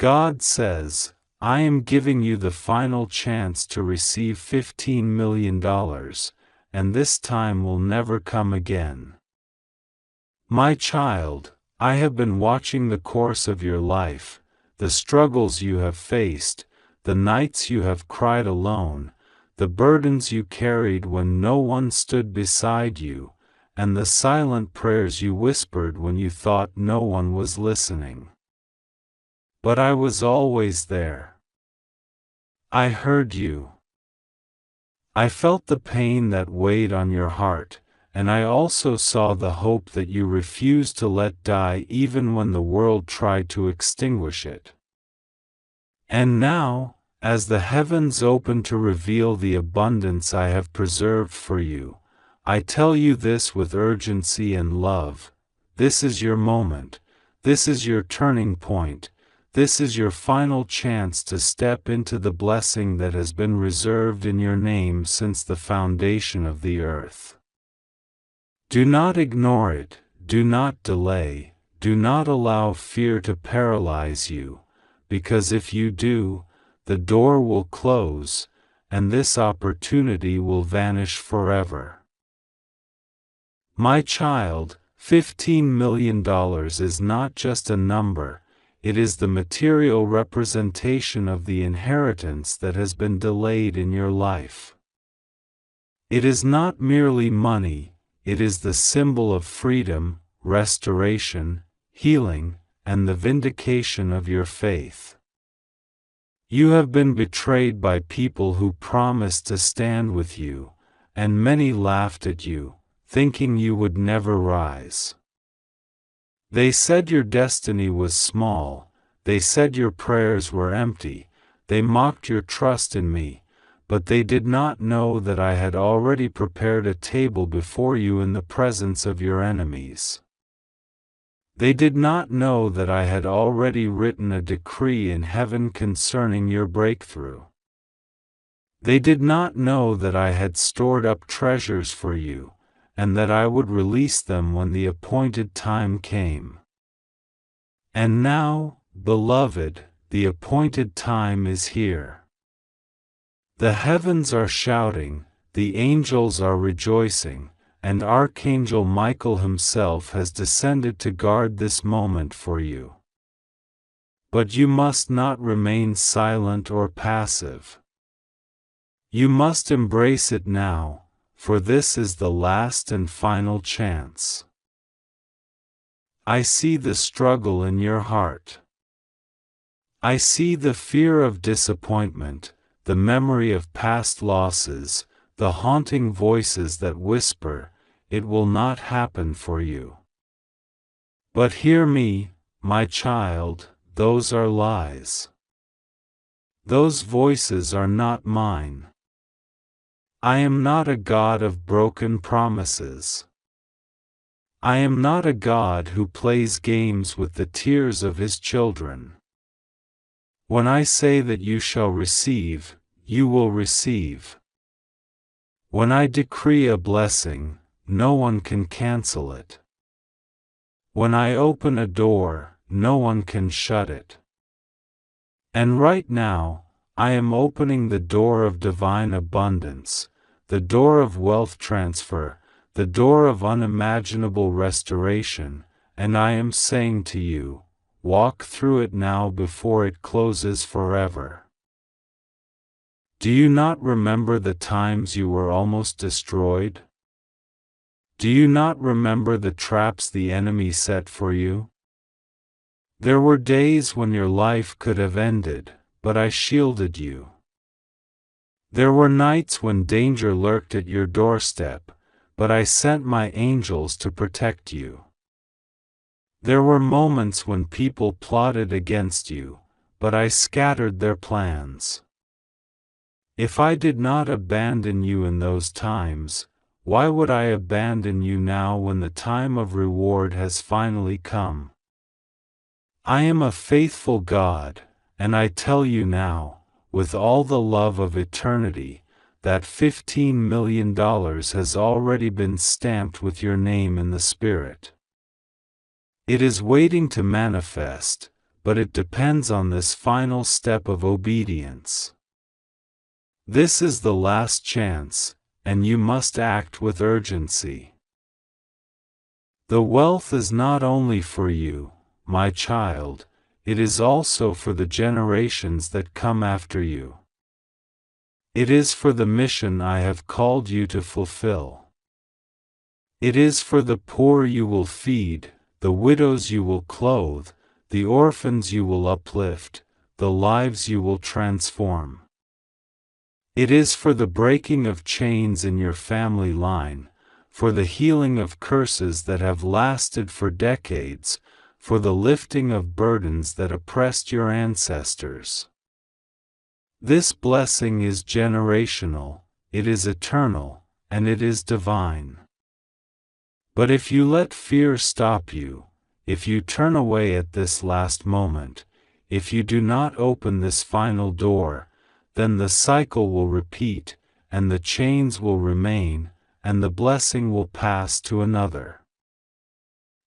God says, I am giving you the final chance to receive $15 million, and this time will never come again. My child, I have been watching the course of your life, the struggles you have faced, the nights you have cried alone, the burdens you carried when no one stood beside you, and the silent prayers you whispered when you thought no one was listening. But I was always there. I heard you. I felt the pain that weighed on your heart, and I also saw the hope that you refused to let die even when the world tried to extinguish it. And now, as the heavens open to reveal the abundance I have preserved for you, I tell you this with urgency and love: this is your moment, this is your turning point, this is your final chance to step into the blessing that has been reserved in your name since the foundation of the earth. Do not ignore it, do not delay, do not allow fear to paralyze you, because if you do, the door will close, and this opportunity will vanish forever. My child, $15 million is not just a number, it is the material representation of the inheritance that has been delayed in your life. It is not merely money, it is the symbol of freedom, restoration, healing, and the vindication of your faith. You have been betrayed by people who promised to stand with you, and many laughed at you, thinking you would never rise. They said your destiny was small, they said your prayers were empty, they mocked your trust in me, but they did not know that I had already prepared a table before you in the presence of your enemies. They did not know that I had already written a decree in heaven concerning your breakthrough. They did not know that I had stored up treasures for you, and that I would release them when the appointed time came. And now, beloved, the appointed time is here. The heavens are shouting, the angels are rejoicing, and Archangel Michael himself has descended to guard this moment for you. But you must not remain silent or passive. You must embrace it now, for this is the last and final chance. I see the struggle in your heart. I see the fear of disappointment, the memory of past losses, the haunting voices that whisper, "It will not happen for you." But hear me, my child, those are lies. Those voices are not mine. I am not a God of broken promises. I am not a God who plays games with the tears of his children. When I say that you shall receive, you will receive. When I decree a blessing, no one can cancel it. When I open a door, no one can shut it. And right now, I am opening the door of divine abundance, the door of wealth transfer, the door of unimaginable restoration, and I am saying to you, walk through it now before it closes forever. Do you not remember the times you were almost destroyed? Do you not remember the traps the enemy set for you? There were days when your life could have ended, but I shielded you. There were nights when danger lurked at your doorstep, but I sent my angels to protect you. There were moments when people plotted against you, but I scattered their plans. If I did not abandon you in those times, why would I abandon you now when the time of reward has finally come? I am a faithful God, and I tell you now, with all the love of eternity, that $15 million has already been stamped with your name in the Spirit. It is waiting to manifest, but it depends on this final step of obedience. This is the last chance, and you must act with urgency. The wealth is not only for you, my child, it is also for the generations that come after you. It is for the mission I have called you to fulfill. It is for the poor you will feed, the widows you will clothe, the orphans you will uplift, the lives you will transform. It is for the breaking of chains in your family line, for the healing of curses that have lasted for decades, for the lifting of burdens that oppressed your ancestors. This blessing is generational, it is eternal, and it is divine. But if you let fear stop you, if you turn away at this last moment, if you do not open this final door, then the cycle will repeat, and the chains will remain, and the blessing will pass to another.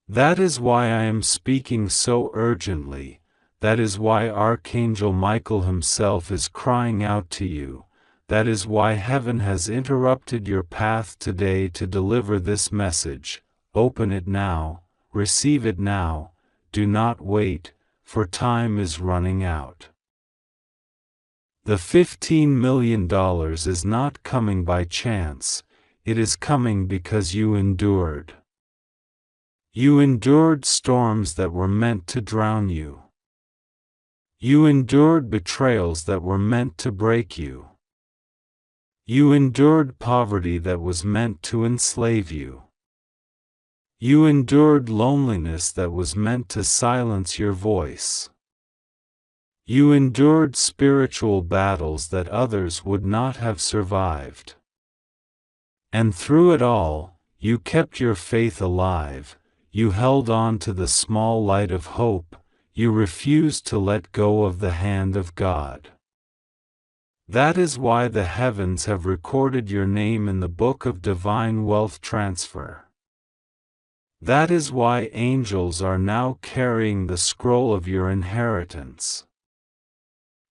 That is why I am speaking so urgently, that is why Archangel Michael himself is crying out to you, that is why heaven has interrupted your path today to deliver this message. Open it now, receive it now, do not wait, for time is running out. The $15 million is not coming by chance, it is coming because you endured. You endured storms that were meant to drown you. You endured betrayals that were meant to break you. You endured poverty that was meant to enslave you. You endured loneliness that was meant to silence your voice. You endured spiritual battles that others would not have survived. And through it all, you kept your faith alive, you held on to the small light of hope, you refused to let go of the hand of God. That is why the heavens have recorded your name in the book of divine wealth transfer. That is why angels are now carrying the scroll of your inheritance.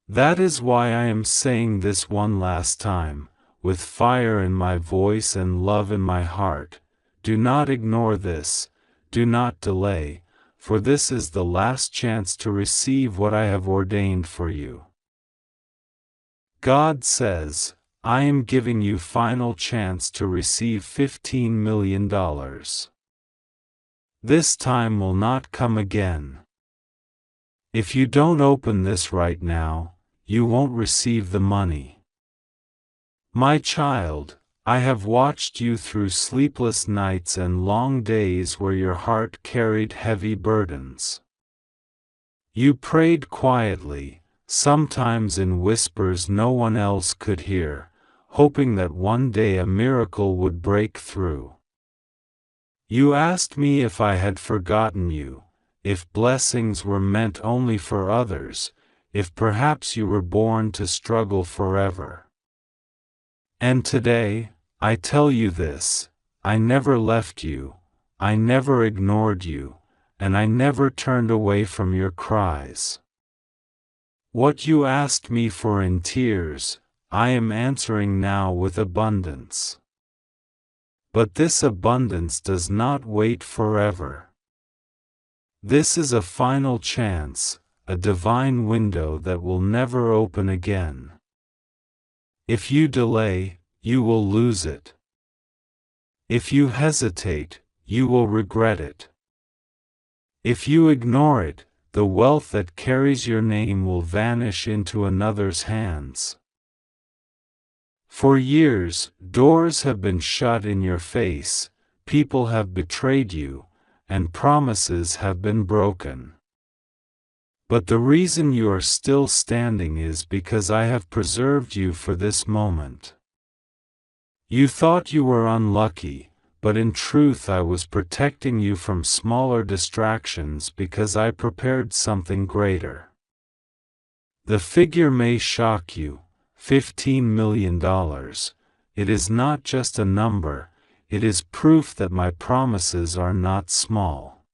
That is why I am saying this one last time, with fire in my voice and love in my heart. Do not ignore this, do not delay, for this is the last chance to receive what I have ordained for you. God says, I am giving you final chance to receive $15 million. This time will not come again. If you don't open this right now, you won't receive the money. My child, I have watched you through sleepless nights and long days where your heart carried heavy burdens. You prayed quietly, sometimes in whispers no one else could hear, hoping that one day a miracle would break through. You asked me if I had forgotten you, if blessings were meant only for others, if perhaps you were born to struggle forever. And today, I tell you this, I never left you, I never ignored you, and I never turned away from your cries. What you asked me for in tears, I am answering now with abundance. But this abundance does not wait forever. This is a final chance, a divine window that will never open again. If you delay, you will lose it. If you hesitate, you will regret it. If you ignore it, the wealth that carries your name will vanish into another's hands. For years, doors have been shut in your face, people have betrayed you, and promises have been broken. But the reason you are still standing is because I have preserved you for this moment. You thought you were unlucky, but in truth I was protecting you from smaller distractions because I prepared something greater. The figure may shock you, $15 million. It is not just a number, it is proof that my promises are not small.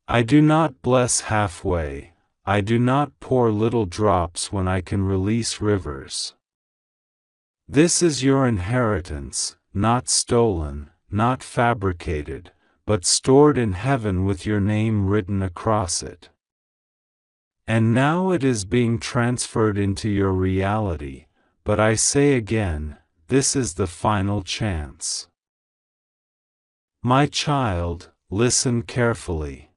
I do not bless halfway, I do not pour little drops when I can release rivers. This is your inheritance, not stolen, not fabricated, but stored in heaven with your name written across it. And now it is being transferred into your reality, but I say again, this is the final chance. My child, listen carefully.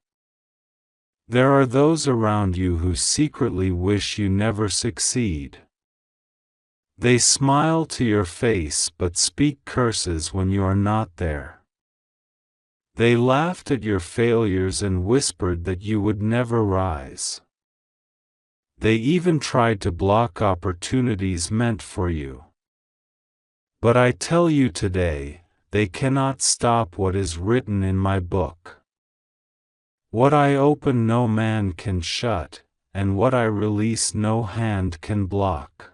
There are those around you who secretly wish you never succeed. They smile to your face but speak curses when you are not there. They laughed at your failures and whispered that you would never rise. They even tried to block opportunities meant for you. But I tell you today, they cannot stop what is written in my book. What I open no man can shut, and what I release no hand can block.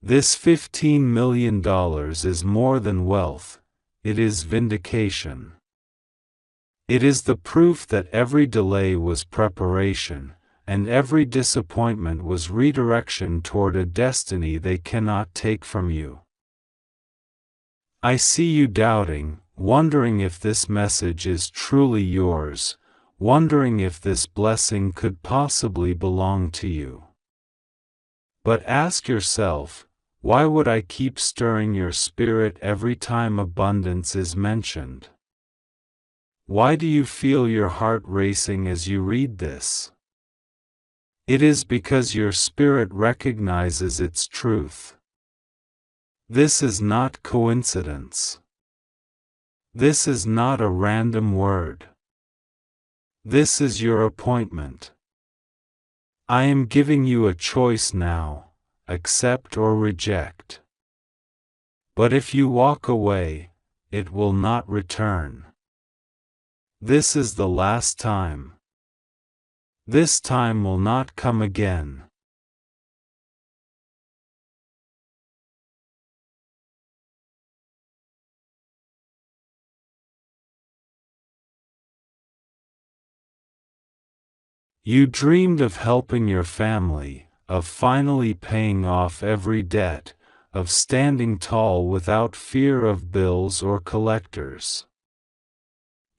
This $15 million is more than wealth, it is vindication. It is the proof that every delay was preparation, and every disappointment was redirection toward a destiny they cannot take from you. I see you doubting, wondering if this message is truly yours, wondering if this blessing could possibly belong to you. But ask yourself, why would I keep stirring your spirit every time abundance is mentioned? Why do you feel your heart racing as you read this? It is because your spirit recognizes its truth. This is not coincidence. This is not a random word. This is your appointment. I am giving you a choice now, accept or reject. But if you walk away, it will not return. This is the last time. This time will not come again. You dreamed of helping your family, of finally paying off every debt, of standing tall without fear of bills or collectors.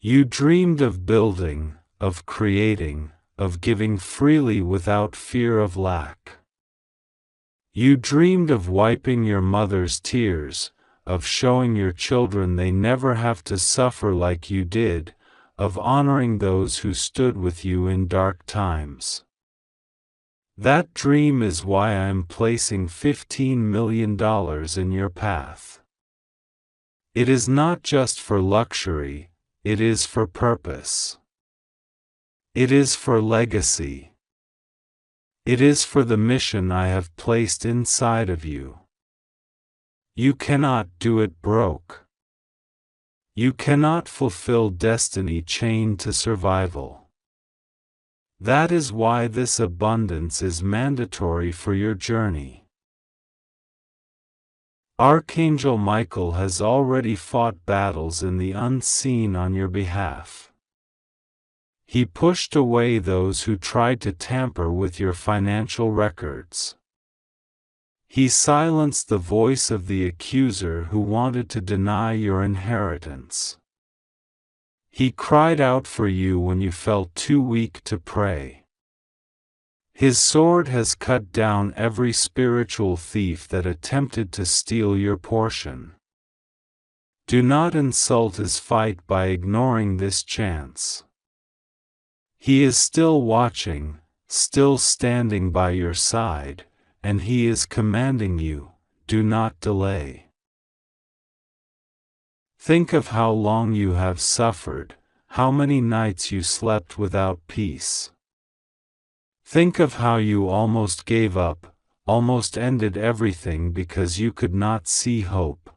You dreamed of building, of creating, of giving freely without fear of lack. You dreamed of wiping your mother's tears, of showing your children they never have to suffer like you did, of honoring those who stood with you in dark times. That dream is why I am placing $15 million in your path. It is not just for luxury, it is for purpose. It is for legacy. It is for the mission I have placed inside of you. You cannot do it broke. You cannot fulfill destiny chained to survival. That is why this abundance is mandatory for your journey. Archangel Michael has already fought battles in the unseen on your behalf. He pushed away those who tried to tamper with your financial records. He silenced the voice of the accuser who wanted to deny your inheritance. He cried out for you when you felt too weak to pray. His sword has cut down every spiritual thief that attempted to steal your portion. Do not insult his fight by ignoring this chance. He is still watching, still standing by your side, and he is commanding you, do not delay. Think of how long you have suffered, how many nights you slept without peace. Think of how you almost gave up, almost ended everything because you could not see hope.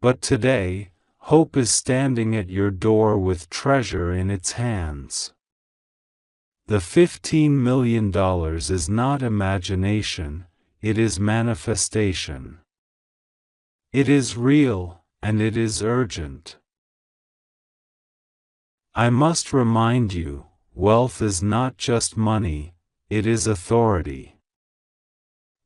But today, hope is standing at your door with treasure in its hands. The $15 million is not imagination, it is manifestation. It is real, and it is urgent. I must remind you, wealth is not just money, it is authority.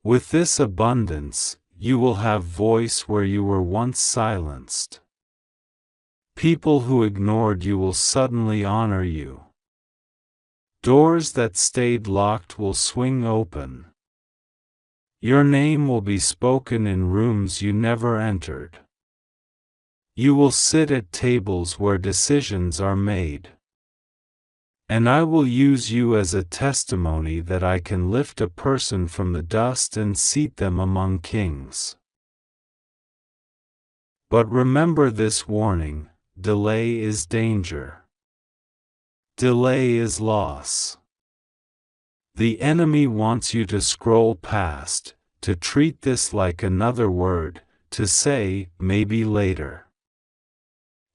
With this abundance, you will have voice where you were once silenced. People who ignored you will suddenly honor you. Doors that stayed locked will swing open. Your name will be spoken in rooms you never entered. You will sit at tables where decisions are made. And I will use you as a testimony that I can lift a person from the dust and seat them among kings. But remember this warning: delay is danger. Delay is loss. The enemy wants you to scroll past, to treat this like another word, to say, maybe later.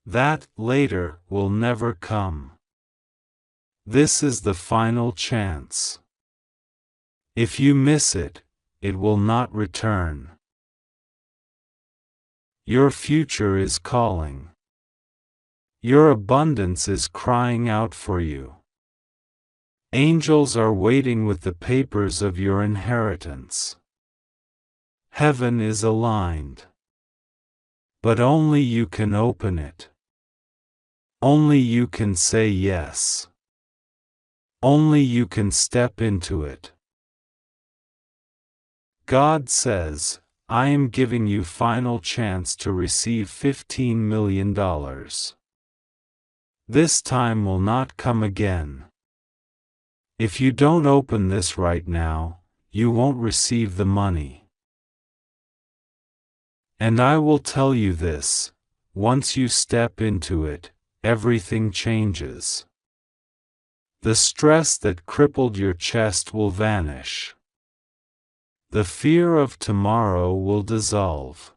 That later will never come. This is the final chance. If you miss it, it will not return. Your future is calling. Your abundance is crying out for you. Angels are waiting with the papers of your inheritance. Heaven is aligned. But only you can open it. Only you can say yes. Only you can step into it. God says, I am giving you final chance to receive $15 million. This time will not come again. If you don't open this right now, you won't receive the money. And I will tell you this, once you step into it, everything changes. The stress that crippled your chest will vanish. The fear of tomorrow will dissolve.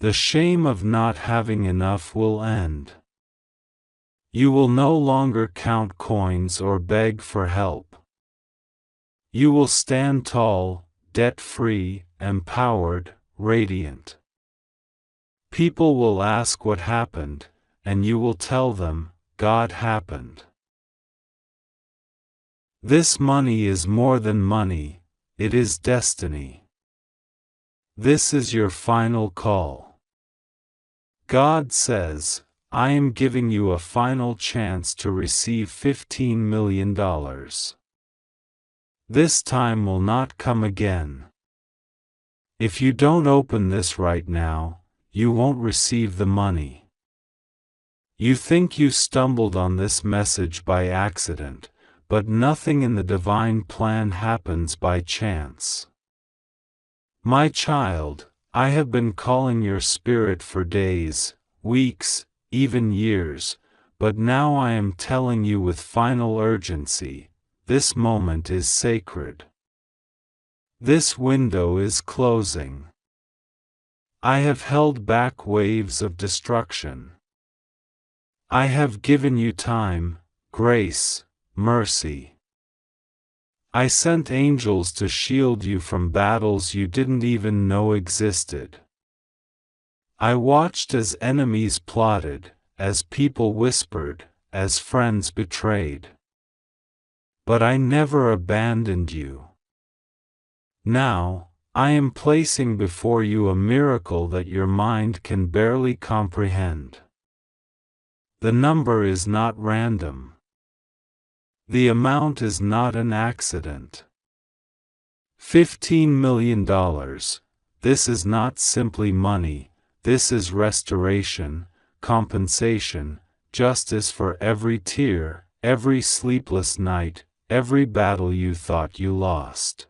The shame of not having enough will end. You will no longer count coins or beg for help. You will stand tall, debt-free, empowered, radiant. People will ask what happened, and you will tell them, God happened. This money is more than money, it is destiny. This is your final call. God says, I am giving you a final chance to receive $15 million. This time will not come again. If you don't open this right now, you won't receive the money. You think you stumbled on this message by accident, but nothing in the divine plan happens by chance. My child, I have been calling your spirit for days, weeks, even years, but now I am telling you with final urgency, this moment is sacred. This window is closing. I have held back waves of destruction. I have given you time, grace, mercy. I sent angels to shield you from battles you didn't even know existed. I watched as enemies plotted, as people whispered, as friends betrayed. But I never abandoned you. Now, I am placing before you a miracle that your mind can barely comprehend. The number is not random. The amount is not an accident. $15 million. This is not simply money, this is restoration, compensation, justice for every tear, every sleepless night, every battle you thought you lost.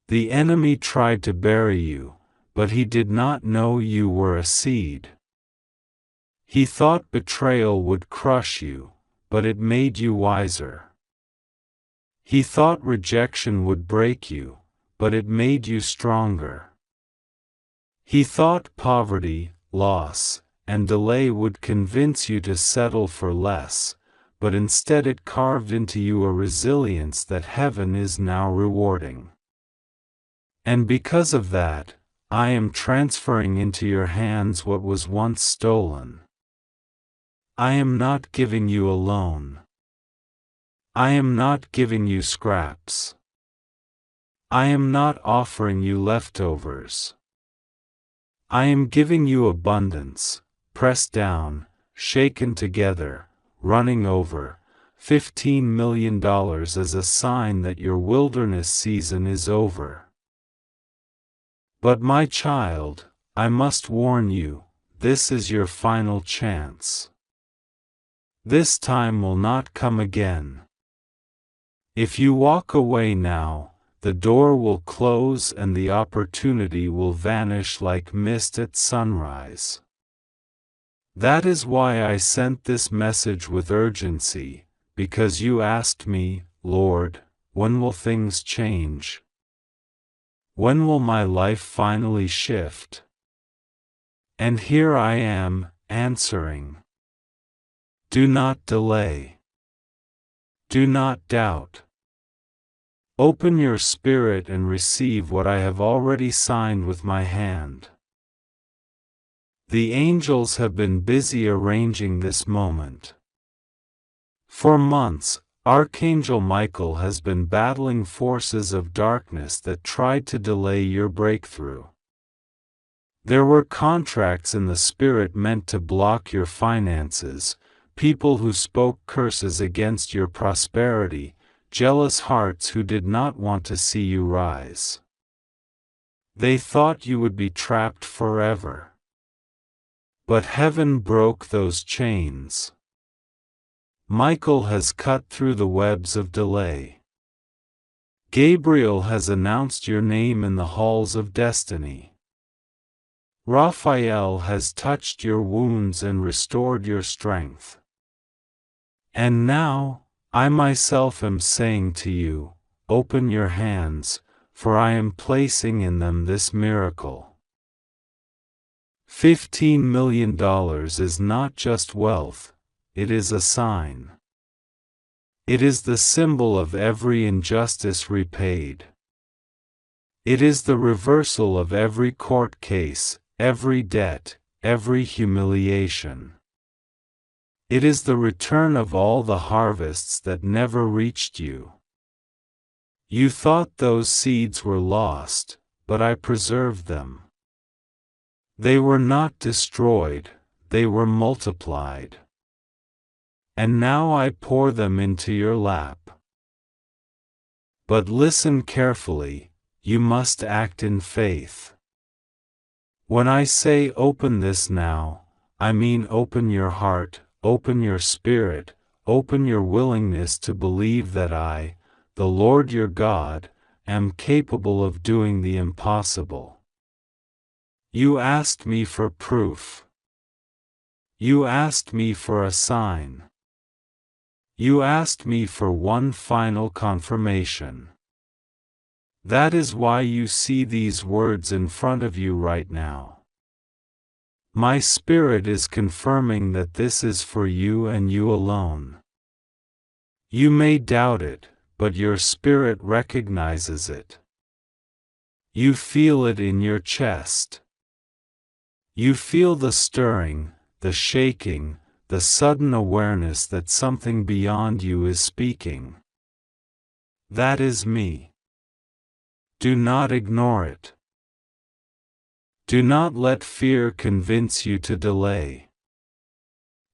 The enemy tried to bury you, but he did not know you were a seed. He thought betrayal would crush you, but it made you wiser. He thought rejection would break you, but it made you stronger. He thought poverty, loss, and delay would convince you to settle for less, but instead it carved into you a resilience that heaven is now rewarding. And because of that, I am transferring into your hands what was once stolen. I am not giving you a loan. I am not giving you scraps. I am not offering you leftovers. I am giving you abundance, pressed down, shaken together, running over, $15 million as a sign that your wilderness season is over. But my child, I must warn you, this is your final chance. This time will not come again. If you walk away now, the door will close and the opportunity will vanish like mist at sunrise. That is why I sent this message with urgency, because you asked me, Lord, when will things change? When will my life finally shift? And here I am, answering. Do not delay. Do not doubt. Open your spirit and receive what I have already signed with my hand. The angels have been busy arranging this moment. For months, Archangel Michael has been battling forces of darkness that tried to delay your breakthrough. There were contracts in the spirit meant to block your finances, people who spoke curses against your prosperity, jealous hearts who did not want to see you rise. They thought you would be trapped forever. But heaven broke those chains. Michael has cut through the webs of delay. Gabriel has announced your name in the halls of destiny. Raphael has touched your wounds and restored your strength. And now, I myself am saying to you, open your hands, for I am placing in them this miracle. $15 million is not just wealth, it is a sign. It is the symbol of every injustice repaid. It is the reversal of every court case, every debt, every humiliation. It is the return of all the harvests that never reached you. You thought those seeds were lost, but I preserved them. They were not destroyed, they were multiplied. And now I pour them into your lap. But listen carefully, you must act in faith. When I say open this now, I mean open your heart, open your spirit, open your willingness to believe that I, the Lord your God, am capable of doing the impossible. You asked me for proof. You asked me for a sign. You asked me for one final confirmation. That is why you see these words in front of you right now. My spirit is confirming that this is for you and you alone. You may doubt it, but your spirit recognizes it. You feel it in your chest. You feel the stirring, the shaking, the sudden awareness that something beyond you is speaking. That is me. Do not ignore it. Do not let fear convince you to delay.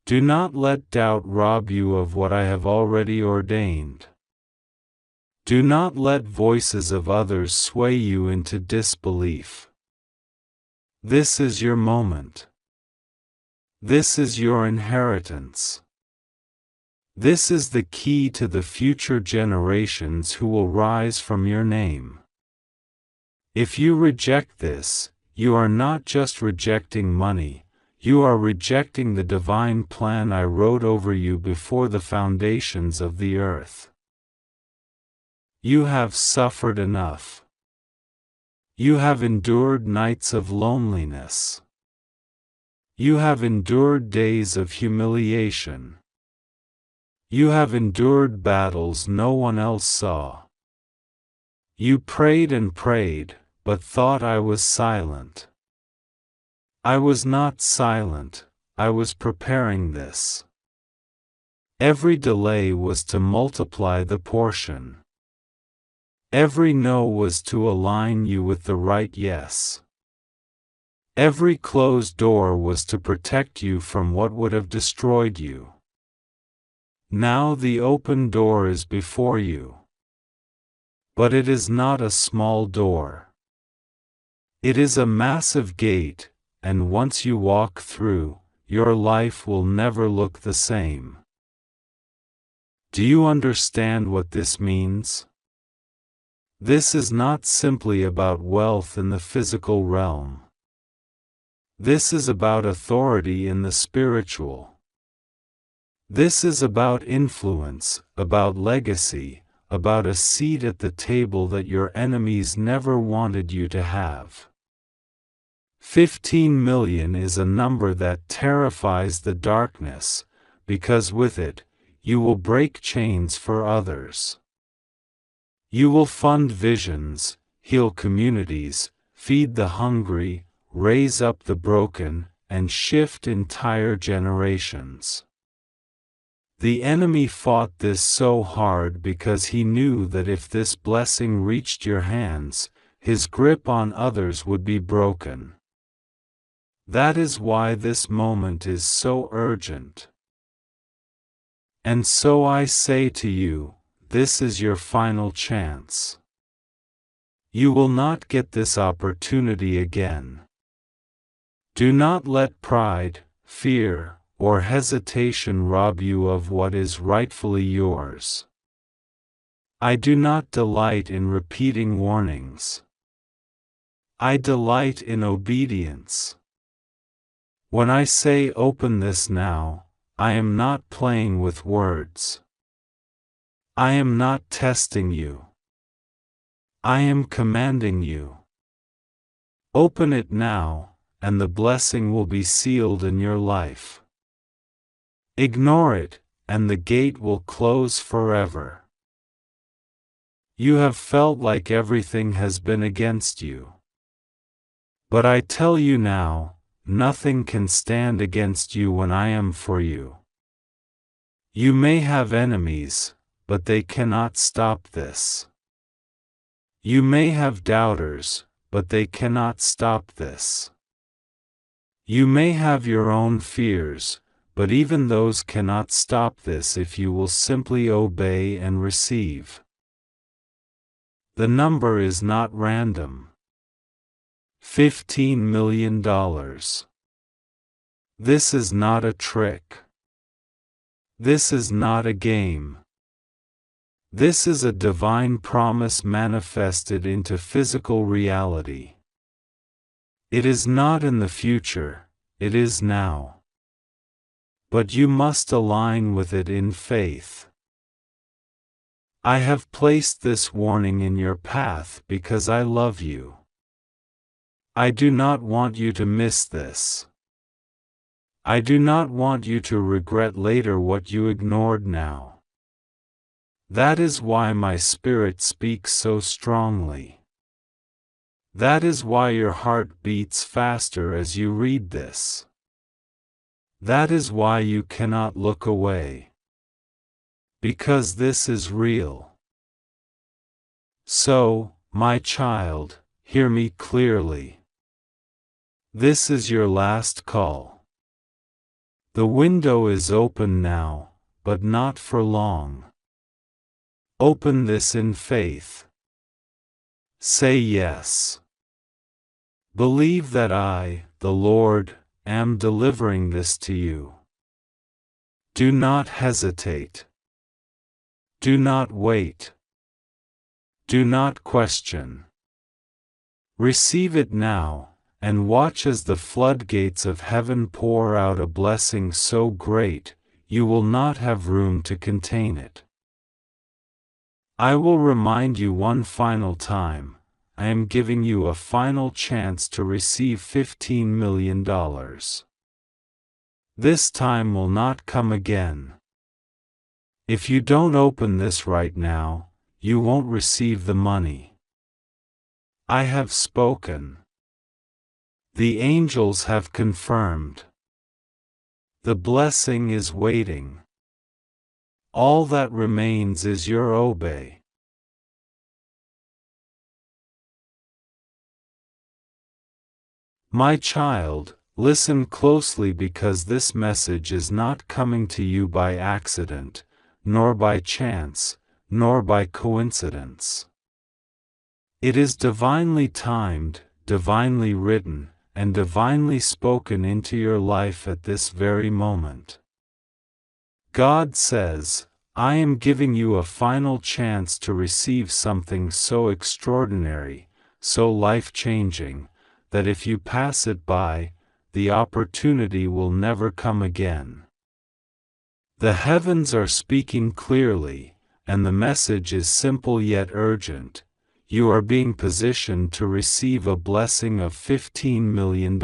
Do not let doubt rob you of what I have already ordained. Do not let voices of others sway you into disbelief. This is your moment. This is your inheritance. This is the key to the future generations who will rise from your name. If you reject this, you are not just rejecting money, you are rejecting the divine plan I wrote over you before the foundations of the earth. You have suffered enough. You have endured nights of loneliness. You have endured days of humiliation. You have endured battles no one else saw. You prayed and prayed, but thought I was silent. I was not silent, I was preparing this. Every delay was to multiply the portion. Every no was to align you with the right yes. Every closed door was to protect you from what would have destroyed you. Now the open door is before you. But it is not a small door. It is a massive gate, and once you walk through, your life will never look the same. Do you understand what this means? This is not simply about wealth in the physical realm. This is about authority in the spiritual. This is about influence, about legacy, about a seat at the table that your enemies never wanted you to have. 15 million is a number that terrifies the darkness, because with it, you will break chains for others. You will fund visions, heal communities, feed the hungry, raise up the broken, and shift entire generations. The enemy fought this so hard because he knew that if this blessing reached your hands, his grip on others would be broken. That is why this moment is so urgent. And so I say to you, this is your final chance. You will not get this opportunity again. Do not let pride, fear, or hesitation rob you of what is rightfully yours. I do not delight in repeating warnings. I delight in obedience. When I say open this now, I am not playing with words. I am not testing you. I am commanding you. Open it now, and the blessing will be sealed in your life. Ignore it, and the gate will close forever. You have felt like everything has been against you. But I tell you now, nothing can stand against you when I am for you. You may have enemies, but they cannot stop this. You may have doubters, but they cannot stop this. You may have your own fears, but even those cannot stop this if you will simply obey and receive. The number is not random. $15 million. This is not a trick. This is not a game. This is a divine promise manifested into physical reality. It is not in the future, it is now. But you must align with it in faith. I have placed this warning in your path because I love you. I do not want you to miss this. I do not want you to regret later what you ignored now. That is why my spirit speaks so strongly. That is why your heart beats faster as you read this. That is why you cannot look away. Because this is real. So, my child, hear me clearly. This is your last call. The window is open now, but not for long. Open this in faith. Say yes. Believe that I, the Lord, am delivering this to you. Do not hesitate. Do not wait. Do not question. Receive it now, and watch as the floodgates of heaven pour out a blessing so great, you will not have room to contain it. I will remind you one final time, I am giving you a final chance to receive $15 million. This time will not come again. If you don't open this right now, you won't receive the money. I have spoken. The angels have confirmed. The blessing is waiting. All that remains is your obey. My child, listen closely because this message is not coming to you by accident, nor by chance, nor by coincidence. It is divinely timed, divinely written, and divinely spoken into your life at this very moment. God says, I am giving you a final chance to receive something so extraordinary, so life-changing, that if you pass it by, the opportunity will never come again. The heavens are speaking clearly, and the message is simple yet urgent. You are being positioned to receive a blessing of $15 million.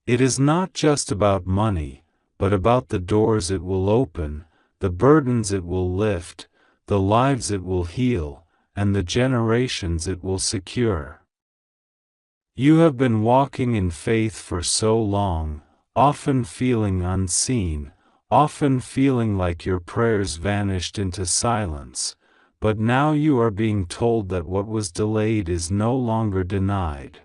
It is not just about money, but about the doors it will open, the burdens it will lift, the lives it will heal, and the generations it will secure. You have been walking in faith for so long, often feeling unseen, often feeling like your prayers vanished into silence, but now you are being told that what was delayed is no longer denied.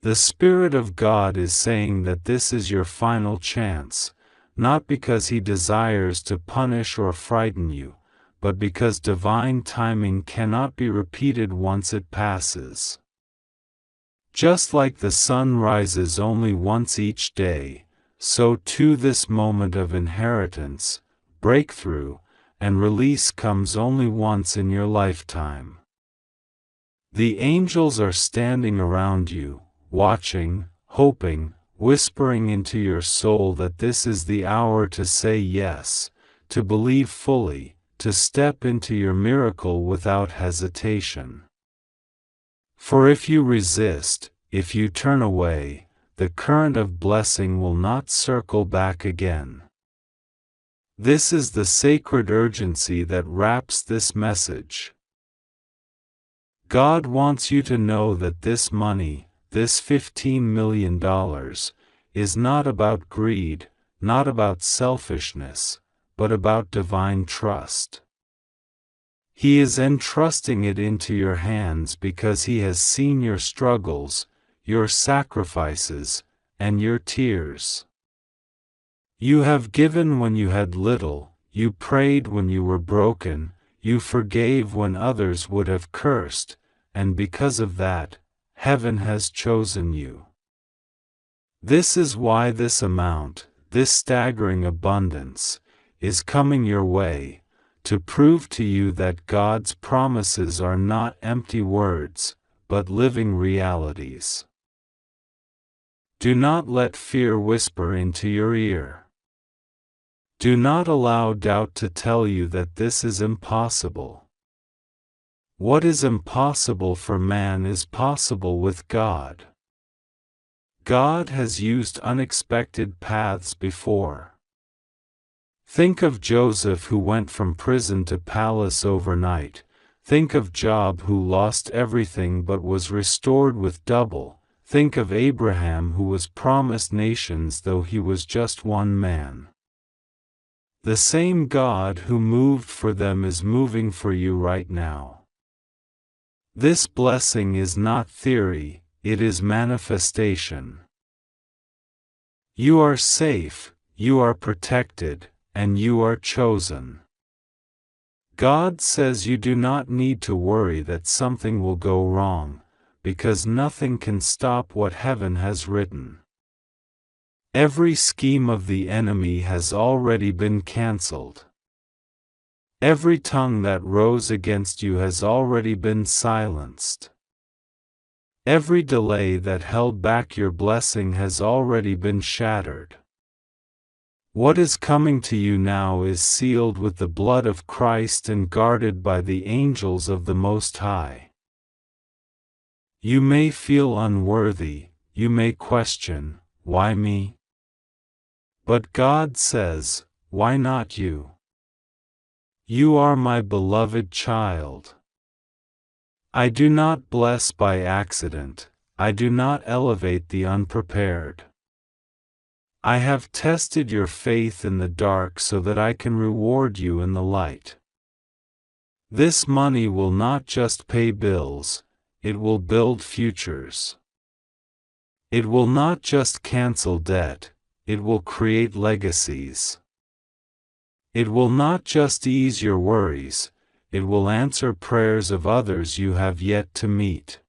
The Spirit of God is saying that this is your final chance, not because He desires to punish or frighten you, but because divine timing cannot be repeated once it passes. Just like the sun rises only once each day, so too this moment of inheritance, breakthrough, and release comes only once in your lifetime. The angels are standing around you, watching, hoping, whispering into your soul that this is the hour to say yes, to believe fully, to step into your miracle without hesitation. For if you resist, if you turn away, the current of blessing will not circle back again. This is the sacred urgency that wraps this message. God wants you to know that this money, this $15 million, is not about greed, not about selfishness, but about divine trust. He is entrusting it into your hands because He has seen your struggles, your sacrifices, and your tears. You have given when you had little, you prayed when you were broken, you forgave when others would have cursed, and because of that, heaven has chosen you. This is why this amount, this staggering abundance, is coming your way, to prove to you that God's promises are not empty words, but living realities. Do not let fear whisper into your ear. Do not allow doubt to tell you that this is impossible. What is impossible for man is possible with God. God has used unexpected paths before. Think of Joseph who went from prison to palace overnight. Think of Job who lost everything but was restored with double. Think of Abraham who was promised nations though he was just one man. The same God who moved for them is moving for you right now. This blessing is not theory, it is manifestation. You are safe, you are protected, and you are chosen. God says you do not need to worry that something will go wrong, because nothing can stop what heaven has written. Every scheme of the enemy has already been cancelled. Every tongue that rose against you has already been silenced. Every delay that held back your blessing has already been shattered. What is coming to you now is sealed with the blood of Christ and guarded by the angels of the Most High. You may feel unworthy, you may question, why me? But God says, why not you? You are my beloved child. I do not bless by accident, I do not elevate the unprepared. I have tested your faith in the dark so that I can reward you in the light. This money will not just pay bills, it will build futures. It will not just cancel debt, it will create legacies. It will not just ease your worries, it will answer prayers of others you have yet to meet.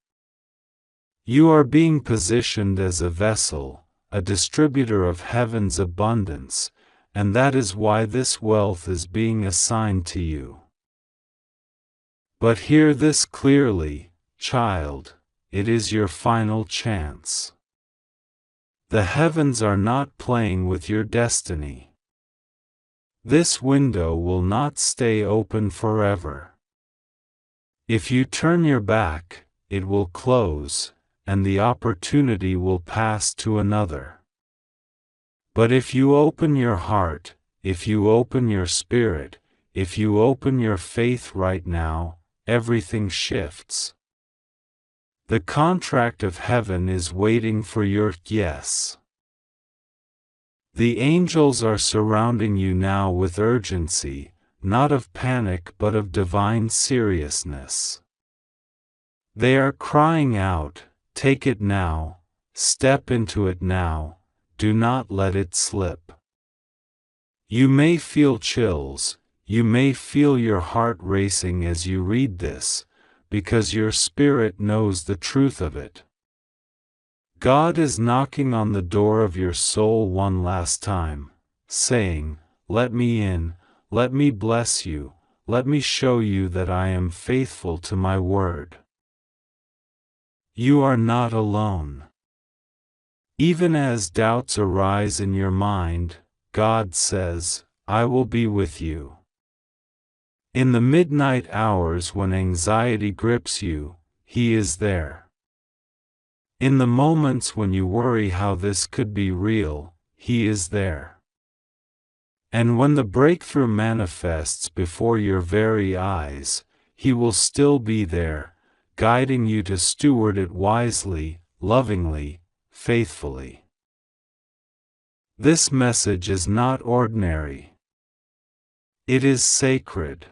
You are being positioned as a vessel, a distributor of heaven's abundance, and that is why this wealth is being assigned to you. But hear this clearly, child, it is your final chance. The heavens are not playing with your destiny. This window will not stay open forever. If you turn your back, it will close, and the opportunity will pass to another. But if you open your heart, if you open your spirit, if you open your faith right now, everything shifts. The contract of heaven is waiting for your yes. The angels are surrounding you now with urgency, not of panic but of divine seriousness. They are crying out, take it now, step into it now, do not let it slip. You may feel chills, you may feel your heart racing as you read this, because your spirit knows the truth of it. God is knocking on the door of your soul one last time, saying, let me in, let me bless you, let me show you that I am faithful to my word. You are not alone. Even as doubts arise in your mind, God says, I will be with you. In the midnight hours when anxiety grips you, He is there. In the moments when you worry how this could be real, He is there. And when the breakthrough manifests before your very eyes, He will still be there, guiding you to steward it wisely, lovingly, faithfully. This message is not ordinary. It is sacred.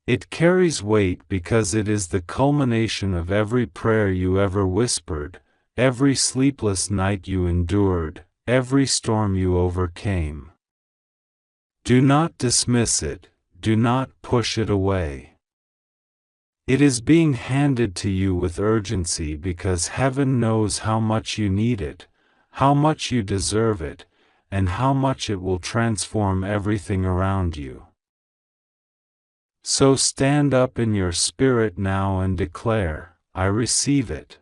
It carries weight because it is the culmination of every prayer you ever whispered, every sleepless night you endured, every storm you overcame. Do not dismiss it, do not push it away. It is being handed to you with urgency because heaven knows how much you need it, how much you deserve it, and how much it will transform everything around you. So stand up in your spirit now and declare, I receive it.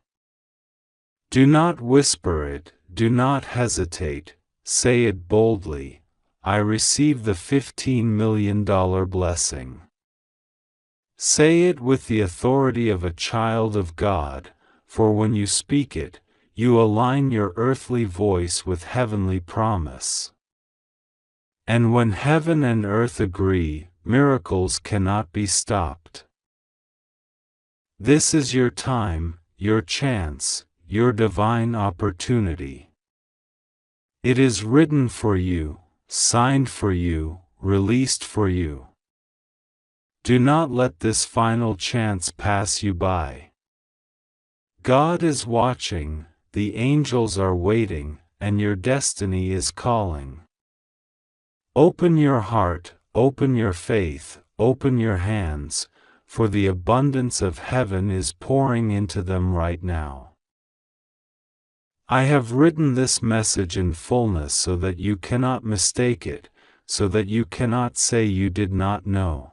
Do not whisper it, do not hesitate, say it boldly, I receive the $15 million blessing. Say it with the authority of a child of God, for when you speak it, you align your earthly voice with heavenly promise. And when heaven and earth agree, miracles cannot be stopped. This is your time, your chance, your divine opportunity. It is written for you, signed for you, released for you. Do not let this final chance pass you by. God is watching, the angels are waiting, and your destiny is calling. Open your heart, open your faith, open your hands, for the abundance of heaven is pouring into them right now. I have written this message in fullness so that you cannot mistake it, so that you cannot say you did not know.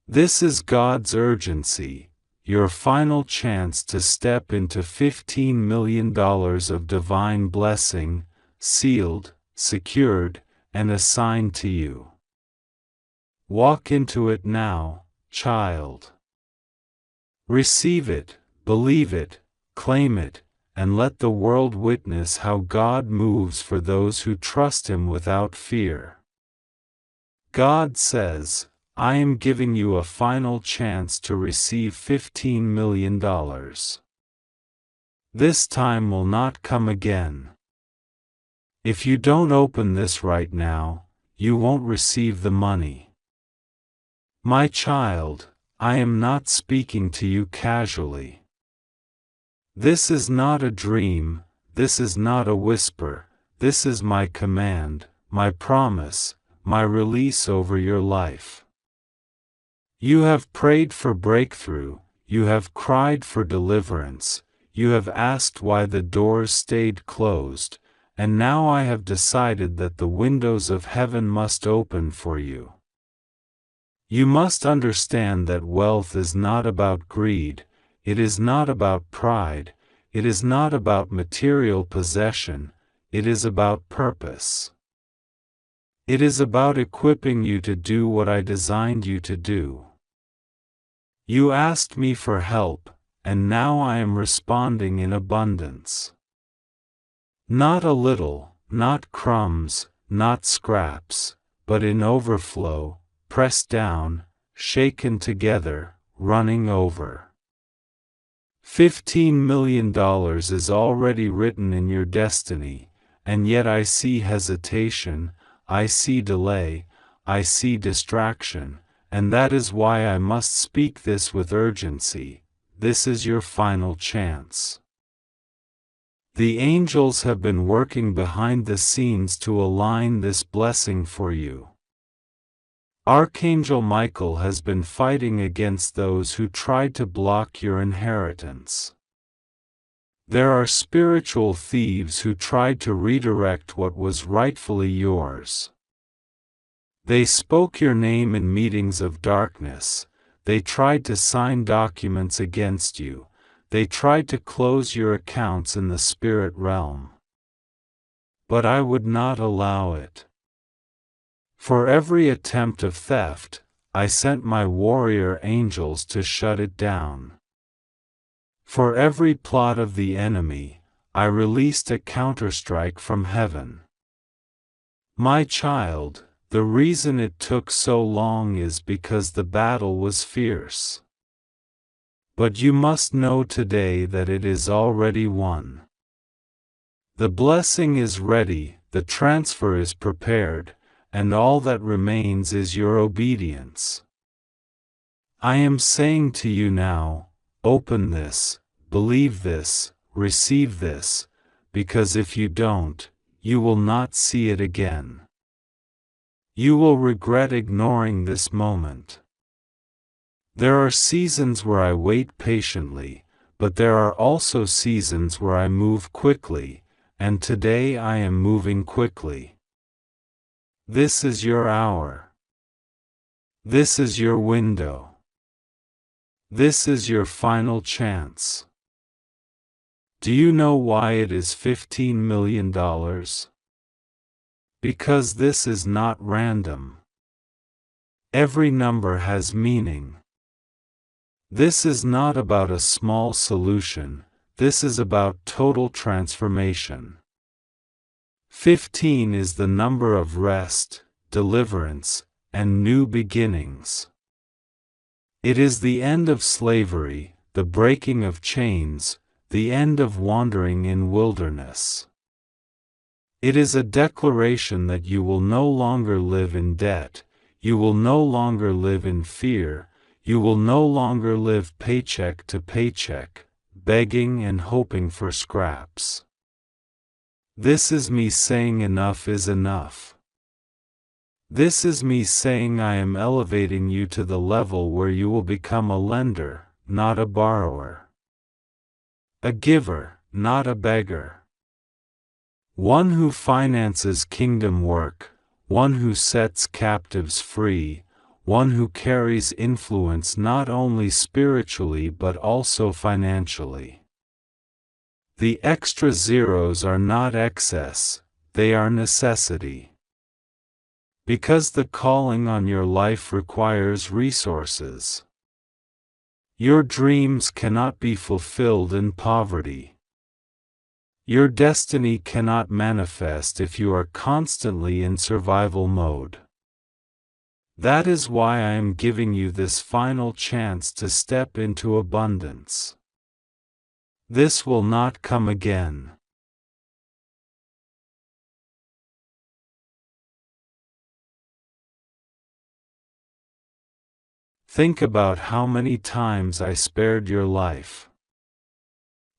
This is God's urgency, your final chance to step into $15 million of divine blessing, sealed, secured, and assigned to you. Walk into it now, child. Receive it, believe it, claim it, and let the world witness how God moves for those who trust Him without fear. God says, I am giving you a final chance to receive $15 million. This time will not come again. If you don't open this right now, you won't receive the money. My child, I am not speaking to you casually. This is not a dream, this is not a whisper, this is my command, my promise, my release over your life. You have prayed for breakthrough, you have cried for deliverance, you have asked why the doors stayed closed, and now I have decided that the windows of heaven must open for you. You must understand that wealth is not about greed, it is not about pride, it is not about material possession, it is about purpose. It is about equipping you to do what I designed you to do. You asked me for help, and now I am responding in abundance. Not a little, not crumbs, not scraps, but in overflow, pressed down, shaken together, running over. $15 million is already written in your destiny, and yet I see hesitation, I see delay, I see distraction, and that is why I must speak this with urgency. This is your final chance. The angels have been working behind the scenes to align this blessing for you. Archangel Michael has been fighting against those who tried to block your inheritance. There are spiritual thieves who tried to redirect what was rightfully yours. They spoke your name in meetings of darkness, they tried to sign documents against you, they tried to close your accounts in the spirit realm. But I would not allow it. For every attempt of theft, I sent my warrior angels to shut it down. For every plot of the enemy, I released a counterstrike from heaven. My child, the reason it took so long is because the battle was fierce. But you must know today that it is already won. The blessing is ready, the transfer is prepared, and all that remains is your obedience. I am saying to you now, open this, believe this, receive this, because if you don't, you will not see it again. You will regret ignoring this moment. There are seasons where I wait patiently, but there are also seasons where I move quickly, and today I am moving quickly. This is your hour. This is your window. This is your final chance. Do you know why it is $15 million? Because this is not random. Every number has meaning. This is not about a small solution, this is about total transformation. 15 is the number of rest, deliverance, and new beginnings. It is the end of slavery, the breaking of chains, the end of wandering in wilderness. It is a declaration that you will no longer live in debt, you will no longer live in fear, you will no longer live paycheck to paycheck, begging and hoping for scraps. This is me saying enough is enough. This is me saying I am elevating you to the level where you will become a lender, not a borrower. A giver, not a beggar. One who finances kingdom work, one who sets captives free, one who carries influence not only spiritually but also financially. The extra zeros are not excess, they are necessity. Because the calling on your life requires resources. Your dreams cannot be fulfilled in poverty. Your destiny cannot manifest if you are constantly in survival mode. That is why I am giving you this final chance to step into abundance. This will not come again. Think about how many times I spared your life.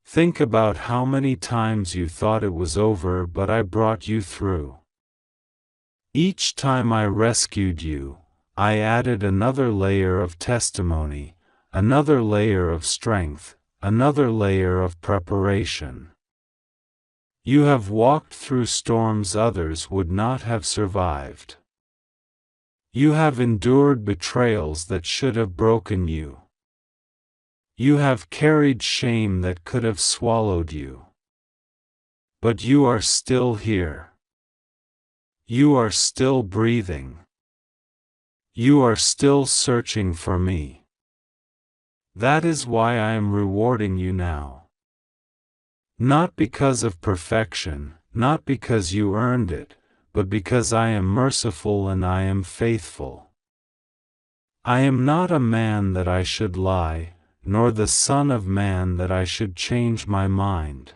Think about how many times you thought it was over but I brought you through. Each time I rescued you, I added another layer of testimony, another layer of strength, another layer of preparation. You have walked through storms others would not have survived. You have endured betrayals that should have broken you. You have carried shame that could have swallowed you. But you are still here. You are still breathing. You are still searching for me. That is why I am rewarding you now. Not because of perfection, not because you earned it, but because I am merciful and I am faithful. I am not a man that I should lie, nor the Son of Man that I should change my mind.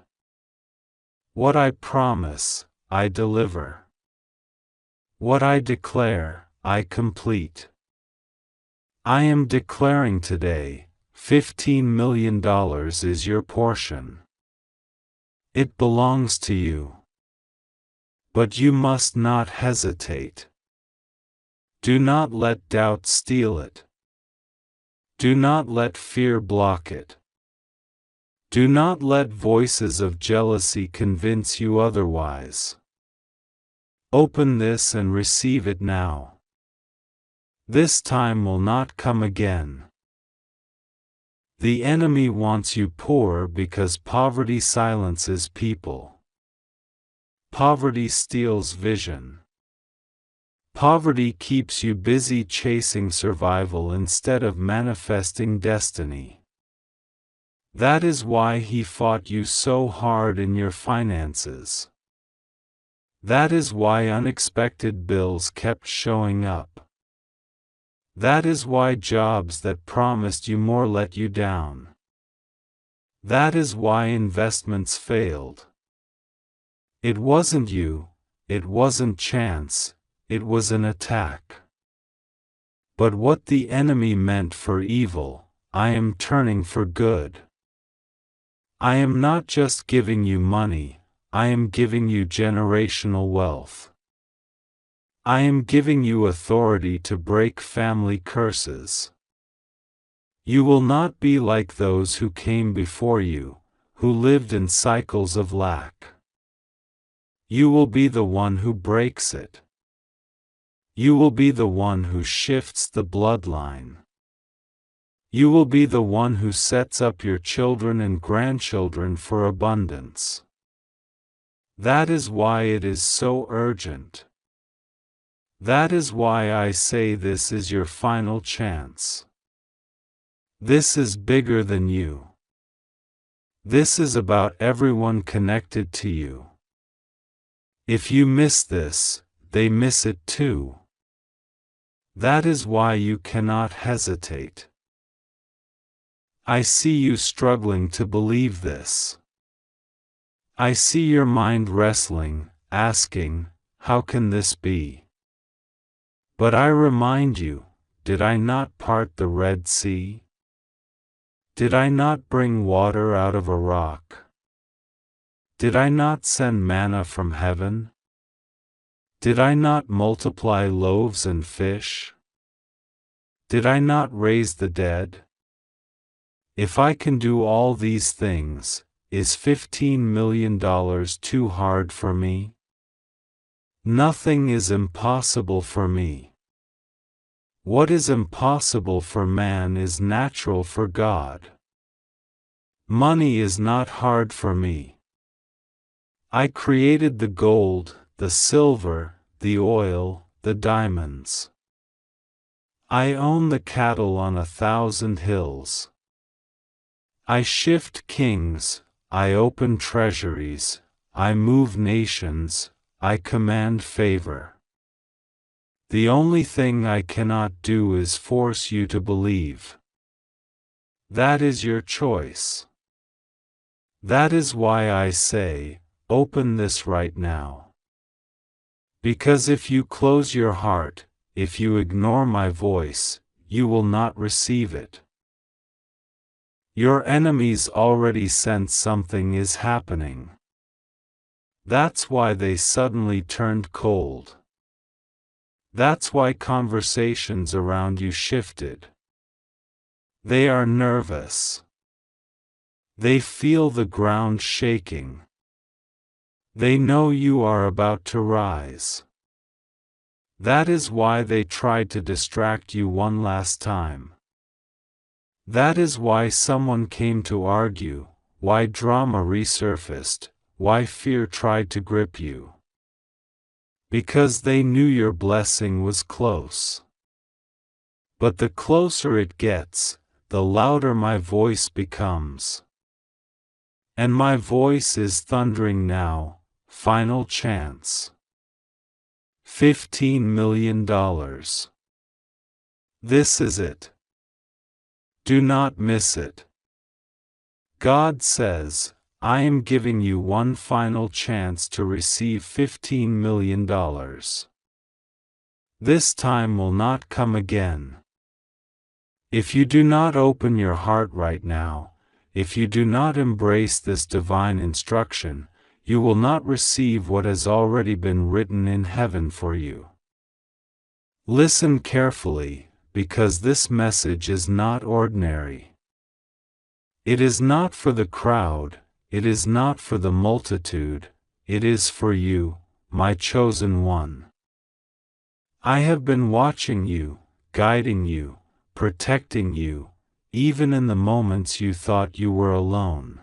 What I promise, I deliver. What I declare, I complete. I am declaring today, $15 million is your portion. It belongs to you. But you must not hesitate. Do not let doubt steal it. Do not let fear block it. Do not let voices of jealousy convince you otherwise. Open this and receive it now. This time will not come again. The enemy wants you poor because poverty silences people. Poverty steals vision. Poverty keeps you busy chasing survival instead of manifesting destiny. That is why he fought you so hard in your finances. That is why unexpected bills kept showing up. That is why jobs that promised you more let you down. That is why investments failed. It wasn't you, it wasn't chance, it was an attack. But what the enemy meant for evil, I am turning for good. I am not just giving you money, I am giving you generational wealth. I am giving you authority to break family curses. You will not be like those who came before you, who lived in cycles of lack. You will be the one who breaks it. You will be the one who shifts the bloodline. You will be the one who sets up your children and grandchildren for abundance. That is why it is so urgent. That is why I say this is your final chance. This is bigger than you. This is about everyone connected to you. If you miss this, they miss it too. That is why you cannot hesitate. I see you struggling to believe this. I see your mind wrestling, asking, how can this be? But I remind you, did I not part the Red Sea? Did I not bring water out of a rock? Did I not send manna from heaven? Did I not multiply loaves and fish? Did I not raise the dead? If I can do all these things, is $15 million too hard for me? Nothing is impossible for me. What is impossible for man is natural for God. Money is not hard for me. I created the gold, the silver, the oil, the diamonds. I own the cattle on 1,000 hills. I shift kings, I open treasuries, I move nations, I command favor. The only thing I cannot do is force you to believe. That is your choice. That is why I say, open this right now. Because if you close your heart, if you ignore my voice, you will not receive it. Your enemies already sense something is happening. That's why they suddenly turned cold. That's why conversations around you shifted. They are nervous. They feel the ground shaking. They know you are about to rise. That is why they tried to distract you one last time. That is why someone came to argue, why drama resurfaced, why fear tried to grip you. Because they knew your blessing was close. But the closer it gets, the louder my voice becomes. And my voice is thundering now, final chance. $15 million. This is it. Do not miss it. God says, I am giving you one final chance to receive $15 million. This time will not come again. If you do not open your heart right now, if you do not embrace this divine instruction, you will not receive what has already been written in heaven for you. Listen carefully, because this message is not ordinary. It is not for the crowd, it is not for the multitude, it is for you, my chosen one. I have been watching you, guiding you, protecting you, even in the moments you thought you were alone.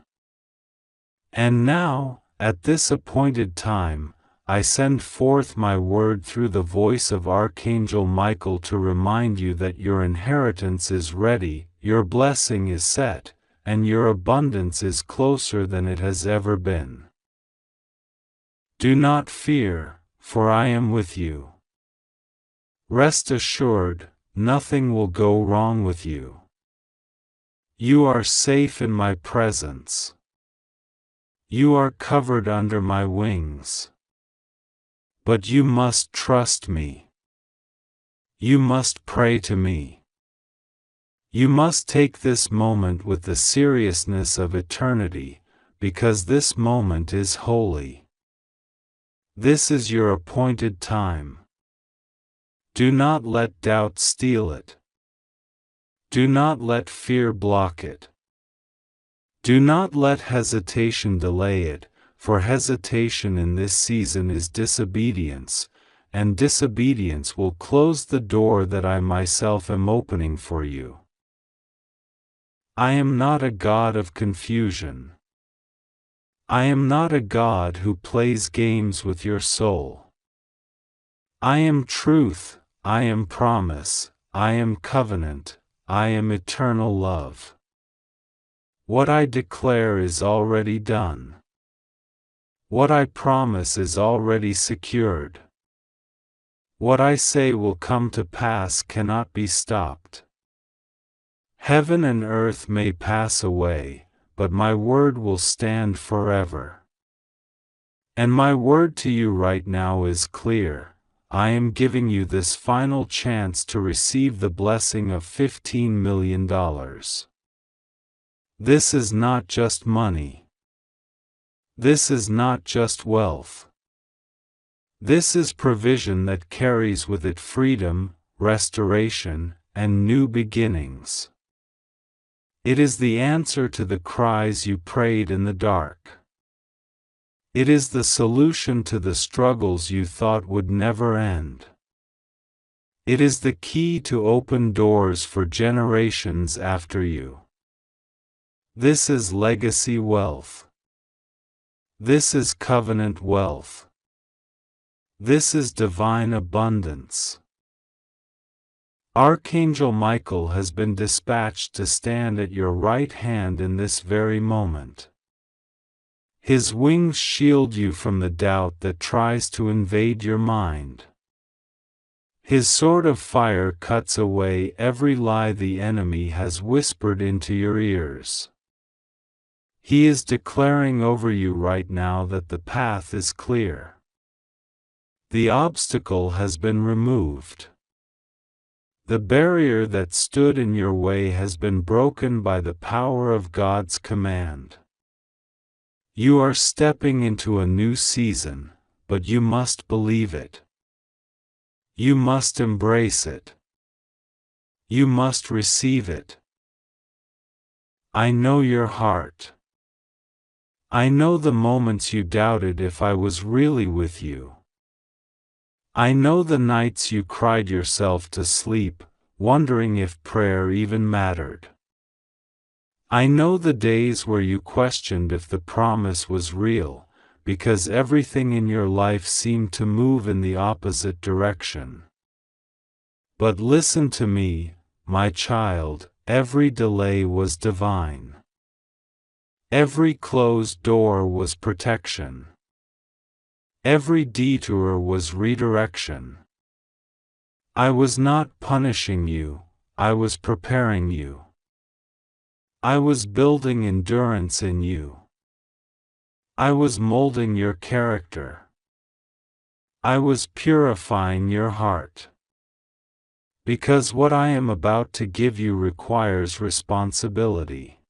And now, at this appointed time, I send forth my word through the voice of Archangel Michael to remind you that your inheritance is ready, your blessing is set, and your abundance is closer than it has ever been. Do not fear, for I am with you. Rest assured, nothing will go wrong with you. You are safe in my presence. You are covered under my wings. But you must trust me. You must pray to me. You must take this moment with the seriousness of eternity, because this moment is holy. This is your appointed time. Do not let doubt steal it. Do not let fear block it. Do not let hesitation delay it, for hesitation in this season is disobedience, and disobedience will close the door that I myself am opening for you. I am not a God of confusion. I am not a God who plays games with your soul. I am truth, I am promise, I am covenant, I am eternal love. What I declare is already done. What I promise is already secured. What I say will come to pass cannot be stopped. Heaven and earth may pass away, but my word will stand forever. And my word to you right now is clear. I am giving you this final chance to receive the blessing of $15 million. This is not just money. This is not just wealth. This is provision that carries with it freedom, restoration, and new beginnings. It is the answer to the cries you prayed in the dark. It is the solution to the struggles you thought would never end. It is the key to open doors for generations after you. This is legacy wealth. This is covenant wealth. This is divine abundance. Archangel Michael has been dispatched to stand at your right hand in this very moment. His wings shield you from the doubt that tries to invade your mind. His sword of fire cuts away every lie the enemy has whispered into your ears. He is declaring over you right now that the path is clear. The obstacle has been removed. The barrier that stood in your way has been broken by the power of God's command. You are stepping into a new season, but you must believe it. You must embrace it. You must receive it. I know your heart. I know the moments you doubted if I was really with you. I know the nights you cried yourself to sleep, wondering if prayer even mattered. I know the days where you questioned if the promise was real, because everything in your life seemed to move in the opposite direction. But listen to me, my child, every delay was divine. Every closed door was protection. Every detour was redirection. I was not punishing you, I was preparing you. I was building endurance in you. I was molding your character. I was purifying your heart. Because what I am about to give you requires responsibility.